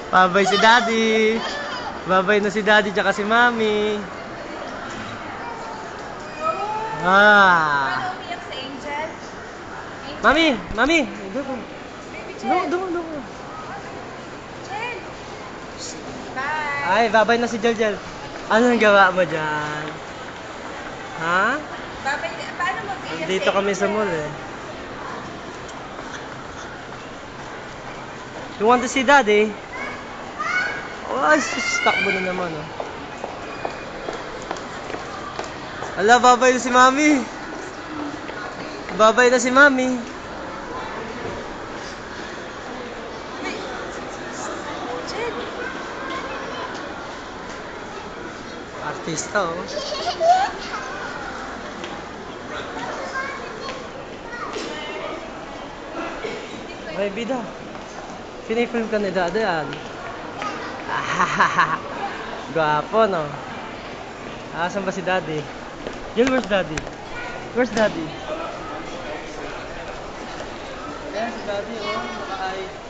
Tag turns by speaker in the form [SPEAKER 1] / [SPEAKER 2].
[SPEAKER 1] Babay si Daddy. Babay na si Daddy tsaka si Mami.
[SPEAKER 2] Paano umiyak si Angel?
[SPEAKER 1] Mami! Mami! Doon.
[SPEAKER 2] Baby Jen.
[SPEAKER 1] Doon.
[SPEAKER 2] Jen. Bye.
[SPEAKER 1] Ay, babay na si Jeljel. Anong gawa mo dyan? Ha?
[SPEAKER 2] Babay. Paano mag-iyak si
[SPEAKER 1] Dito kami sa
[SPEAKER 2] Angel?
[SPEAKER 1] mall eh. You want to see Daddy? Oh, ay, takbo na naman oh. Ala, babay na si Mami. Babay na si Mami.
[SPEAKER 2] Jen.
[SPEAKER 1] Artista oh. Ay, bida. Pinifilm ka ni Daddy, Gwapo, no? Asan ba si Daddy? Jel, where's Daddy? Where's Daddy? Ayan si Daddy, oh. Naka-eye.